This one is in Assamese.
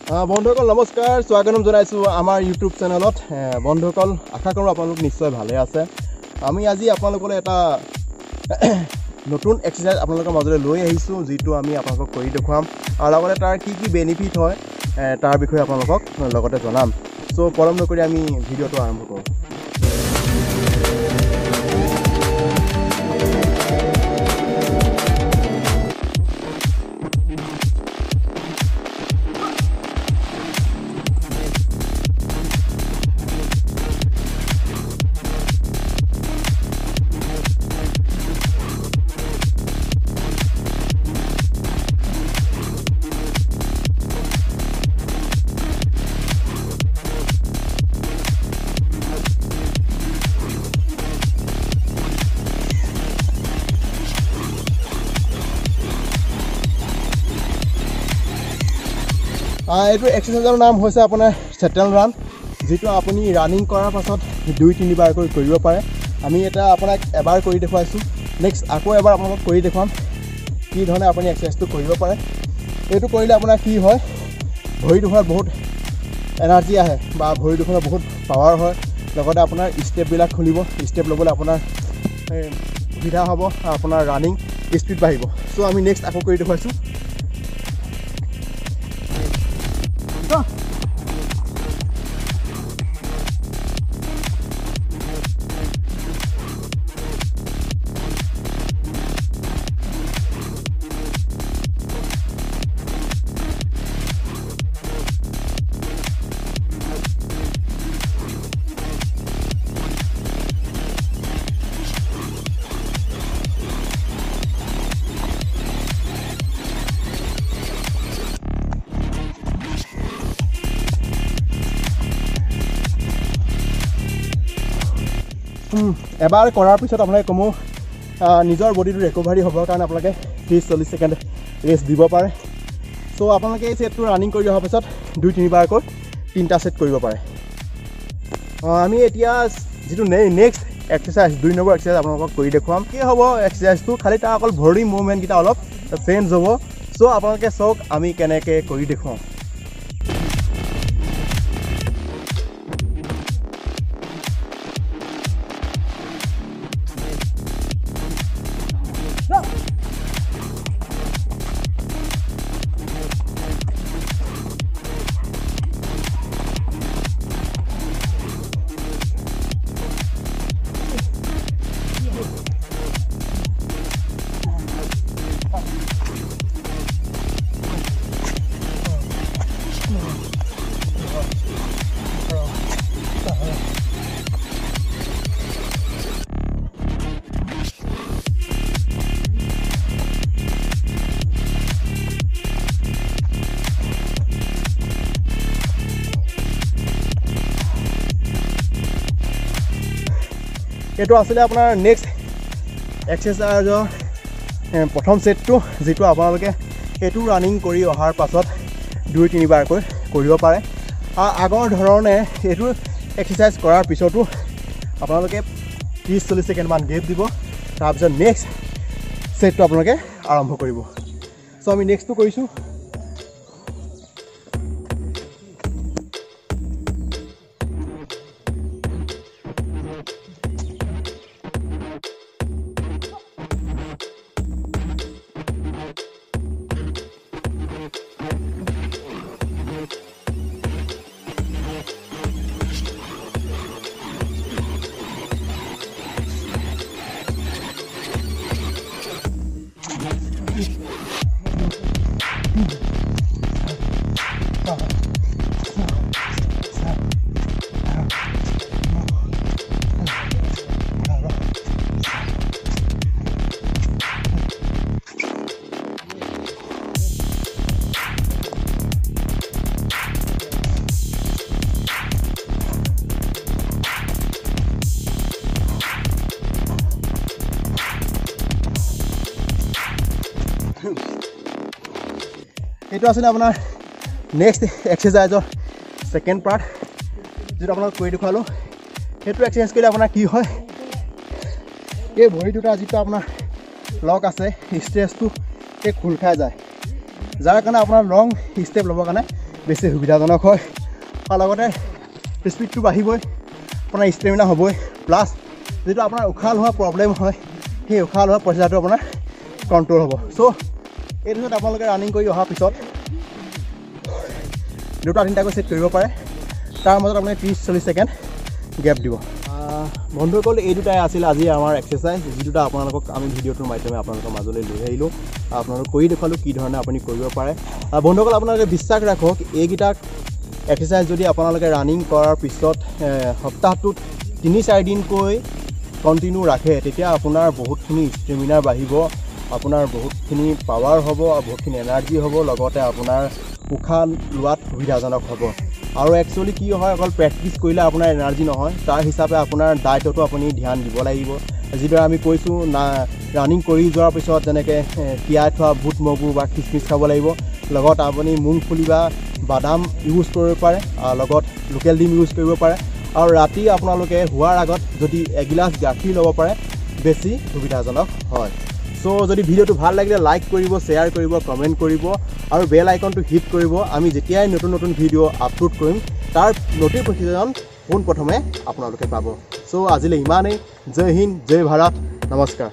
বন্ধুসকল নমস্কাৰ স্বাগতম জনাইছো আমাৰ ইউটিউব চেনেলত বন্ধুসকল আশা কৰোঁ আপোনালোক নিশ্চয় ভালে আছে আমি আজি আপোনালোকলৈ এটা নতুন এক্সাৰসাইজ আপোনালোকৰ মাজলৈ লৈ আহিছো যেটো আমি আপোনালোকক কৰি দেখুৱাম আৰু লগতে তাৰ কি কি বেনিফিট হয় তাৰ বিষয়ে আপোনালোকক লগতে জনাম সো পৰম নকৰি আমি ভিডিওটো আৰম্ভ কৰোঁ এইটো এক্সাৰসাইজৰ নাম হৈছে আপোনাৰ সেটেল ৰান যেটো আপুনি ৰানিং কৰাৰ পাছত 2-3 বাৰ কৰিব পাৰে আমি এটা আপোনাক এবাৰ কৰি দেখুৱাইছো নেক্সট আকৌ এবাৰ আপোনাক কৰি দেখুৱাম কি ধৰণে আপুনি এক্সাৰসাইজটো কৰিব পাৰে এইটো কৰিলে আপোনাৰ কি হয় ভৰি দুখনত বহুত এনাৰ্জি আহে বা ভৰি দুখনত বহুত পাৱাৰ হয় লগতে আপোনাৰ ষ্টেপবিলাক খুলিব ষ্টেপ ল'বলৈ আপোনাৰ সুবিধা হ'ব আপোনাৰ ৰানিং স্পীড বাঢ়িব সো আমি নেক্সট আকৌ কৰি দেখুৱাইছো এবাৰ কৰাৰ পিছত আপোনালোকে কমো নিজৰ বডিটো ৰিকভাৰি হ'বৰ কাৰণে আপোনালোকে 30-40 সেকেন্ড ৰেষ্ট দিব পাৰে সো আপোনালোকে এই সেটটো ৰানিং কৰি অহাৰ পিছত 2-3 বাৰকৈ 3টা সেট কৰিব পাৰে আমি এতিয়া যেটো নেক্সট এক্সাৰসাইজ 2 নম্বৰ এক্সাৰসাইজ আপোনালোকক কৰি দেখুৱাম কি হ'ব এক্সাৰসাইজটো খালি তাৰ অকল ভৰি মুভমেন্ট কিটা অলপ চেঞ্জ হ'ব সো আপোনালোকে চাওক আমি কেনেকৈ কৰি দেখুৱাম এইটো আসলে আপোনাৰ নেক্সট এক্সাৰসাইজৰ প্ৰথম সেটটো যেটো আপোনালোকে এটো ৰানিং কৰি অহাৰ পাছত 2-3 বাৰকৈ কৰিব পাৰে আগৰ ধৰণে এটো এক্সাৰসাইজ কৰাৰ পিছতো আপোনালোকে 30-40 সেকেন্ড মান গেপ দিব তাৰ পিছত নেক্সট সেটটো আপোনালোকে আৰম্ভ কৰিব সো আমি নেক্সটটো কৰিছো এইটো আসলে আপোনাৰ নেক্সট এক্সাৰসাইজৰ সেকেন্ড পাৰ্ট যেটো আপোনাক কৰি দেখুৱালো হেতু এক্সাৰসাইজ কৰিলে আপোনাৰ কি হয় এই ভৰি দুটা যেটো আপোনাৰ লক আছে স্ট্ৰেচটো এই খুল খাই যায় যাৰ কাৰণে আপোনাৰ লং ষ্টেপ ল'বৰ কাৰণে বেছি সুবিধাজনক হয় আৰু লগতে স্পীডটো বাঢ়িবই আপোনাৰ ষ্টেমিনা হ'বই প্লাছ যিটো আপোনাৰ উশাহ লোৱা প্ৰব্লেম হয় সেই উশাহ লোৱা পৰ্যায়টো আপোনাৰ কণ্ট্ৰল হ'ব চ' এই পিছত আপোনালোকে ৰানিং কৰি অহাৰ পিছত 2-3টাকৈ ছেট কৰিব পাৰে তাৰ মাজত আপুনি 30-40 ছেকেণ্ড গেপ দিব বন্ধুসকল এই দুটাই আছিল আজি আমাৰ এক্সাৰচাইজ যি দুটা আপোনালোকক আমি ভিডিঅ'টোৰ মাধ্যমে আপোনালোকৰ মাজলৈ লৈ আহিলোঁ আপোনালোকক কৰি দেখুৱালোঁ কি ধৰণে আপুনি কৰিব পাৰে বন্ধুসকল আপোনালোকে বিশ্বাস ৰাখক এইকেইটাক এক্সাৰচাইজ যদি আপোনালোকে ৰানিং কৰাৰ পিছত সপ্তাহটোত 3-4 দিনকৈ কণ্টিনিউ ৰাখে তেতিয়া আপোনাৰ বহুতখিনি ষ্টেমিনাৰ বাঢ়িব আপোনাৰ বহুতখিনি পাৱাৰ হ'ব বহুতখিনি এনাৰ্জি হ'ব লগতে আপোনাৰ উশাহ লোৱাত সুবিধাজনক হ'ব আৰু একচুৱেলি কি হয় অকল প্ৰেক্টিছ কৰিলে আপোনাৰ এনাৰ্জি নহয় তাৰ হিচাপে আপোনাৰ ডায়েটতো আপুনি ধ্যান দিব লাগিব যিদৰে আমি কৈছোঁ না ৰানিং কৰি যোৱাৰ পিছত যেনেকৈ তিয়াই থোৱা বুট মগু বা খিচমিচ খাব লাগিব লগত আপুনি মুংফলি বা বাদাম ইউজ কৰিব পাৰে লগত লোকেল ডিম ইউজ কৰিব পাৰে আৰু ৰাতি আপোনালোকে শোৱাৰ আগত যদি এগিলাচ গাখীৰ ল'ব পাৰে বেছি সুবিধাজনক হয় চ' যদি ভিডিঅ'টো ভাল লাগিলে লাইক কৰিব শ্বেয়াৰ কৰিব কমেণ্ট কৰিব আৰু বেল আইকনটো হিট কৰিব আমি যেতিয়াই নতুন নতুন ভিডিঅ' আপলোড কৰিম তাৰ নটিফিকেশ্যন পোনপ্ৰথমে আপোনালোকে পাব চ' আজিলৈ ইমানেই জয় হিন্দ জয় ভাৰত নমস্কাৰ